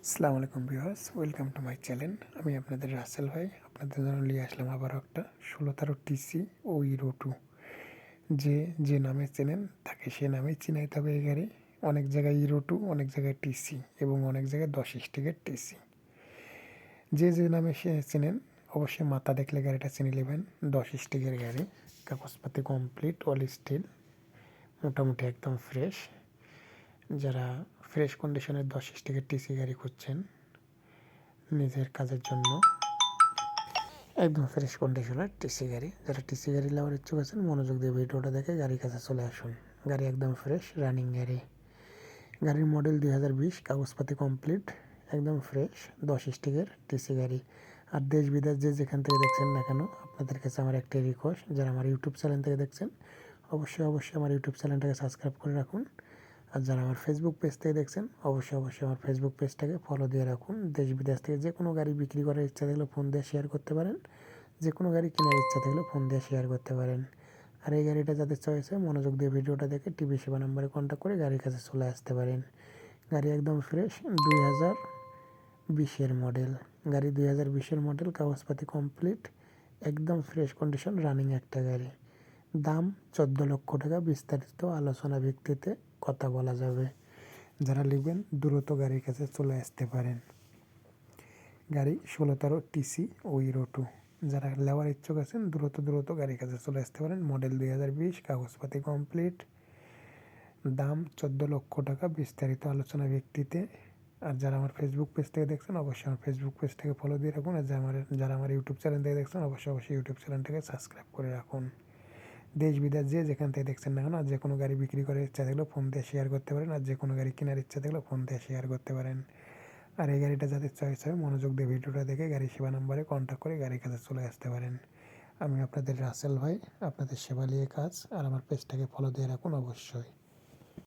আসসালামু আলাইকুম viewers, welcome to my channel. আমি আপনাদের রাসেল ভাই। আপনাদের জন্য নিয়ে আসলাম আবারও একটা 16 টিসি ও ইরো 2। যে নামে চেনেন তাকে সে নামেই চিনাইতে হবে। এই গাড়ি অনেক জায়গায় ইরো 2, অনেক জায়গায় টিসি এবং অনেক জায়গায় 10 স্টিকের টিসি। যে নামে সে চেনেন অবশ্যই মাথা দেখলে গাড়িটা চিনে নেবেন। 10 স্টিকের গাড়ি, কাগজপাতি কমপ্লিট, অল স্টিল, মোটামুটি একদম ফ্রেশ। যারা ফ্রেশ কন্ডিশনের 10 স্টিকের টিসি গাড়ি খুঁজছেন নিজের কাজের জন্য, একদম ফ্রেশ কন্ডিশনের টিসি গাড়ি, যারা টিসি গাড়ি নেওয়ার ইচ্ছুক আছেন মনোযোগ দিয়ে ভিডিওটা দেখে গাড়ির কাছে চলে আসুন। গাড়ি একদম ফ্রেশ রানিং গাড়ি। গাড়ির মডেল 2020, কাগজপাতি কমপ্লিট, একদম ফ্রেশ 10 স্টিকের টিসি গাড়ি। আর দেশ বিদেশ যেখান থেকে দেখছেন না কেন, আপনাদের কাছে আমার একটাই রিকোয়েস্ট, যারা আমার ইউটিউব চ্যানেল থেকে দেখছেন অবশ্যই আমার ইউটিউব চ্যানেলটাকে সাবস্ক্রাইব করে রাখুন। আর যারা আমার ফেসবুক পেজ থেকে দেখছেন অবশ্যই আমার ফেসবুক পেজটাকে ফলো দিয়ে রাখুন। দেশ বিদেশ থেকে যে কোনো গাড়ি বিক্রি করার ইচ্ছা থাকলে ফোন দিয়ে শেয়ার করতে পারেন, যে কোনো গাড়ি কেনার ইচ্ছা থাকলে ফোন দিয়ে শেয়ার করতে পারেন। আর এই গাড়িটা যাদের চয়েছে মনোযোগ দিয়ে ভিডিওটা দেখে টিভি সেবা নাম্বারে কন্ট্যাক্ট করে গাড়ির কাছে চলে আসতে পারেন। গাড়ি একদম ফ্রেশ, 2020-এর মডেল। গাড়ি 2020-এর মডেল, কাগজপাতি কমপ্লিট, একদম ফ্রেশ কন্ডিশন, রানিং একটা গাড়ি। দাম 14 লক্ষ টাকা, বিস্তারিত আলোচনা ভিত্তিতে কথা বলা যাবে। যারা নেবেন দ্রুত গাড়ির কাছে চলে আসতে পারেন। গাড়ি 16 টিসি ও ইরো 2, যারা নেওয়ার ইচ্ছুক আছেন দ্রুত গাড়ির কাছে চলে আসতে পারেন। মডেল 2020, কাগজপাতি কমপ্লিট, দাম 14 লক্ষ টাকা, বিস্তারিত আলোচনা ভিত্তিতে। আর যারা আমার ফেসবুক পেজ থেকে দেখছেন অবশ্যই আমার ফেসবুক পেজ থেকে ফলো দিয়ে রাখুন। আর যারা আমার ইউটিউব চ্যানেল থেকে দেখছেন অবশ্যই ইউটিউব চ্যানেলটাকে সাবস্ক্রাইব করে রাখুন। দেশ বিদেশ যেখান থেকে দেখছেন না কেন, আর যে কোনো গাড়ি বিক্রি করার ইচ্ছা থাকলে ফোন দিয়ে শেয়ার করতে পারেন, আর যে কোনো গাড়ি কেনার ইচ্ছা থাকলে ফোন দিয়ে শেয়ার করতে পারেন। আর এই গাড়িটা যাদের চয়েস হয় মনোযোগ দিয়ে ভিডিওটা দেখে গাড়ি সেবা নাম্বারে কন্ট্যাক্ট করে গাড়ির কাছে চলে আসতে পারেন। আমি আপনাদের রাসেল ভাই, আপনাদের সেবা নিয়ে কাজ। আর আমার পেজটাকে ফলো দিয়ে রাখুন অবশ্যই।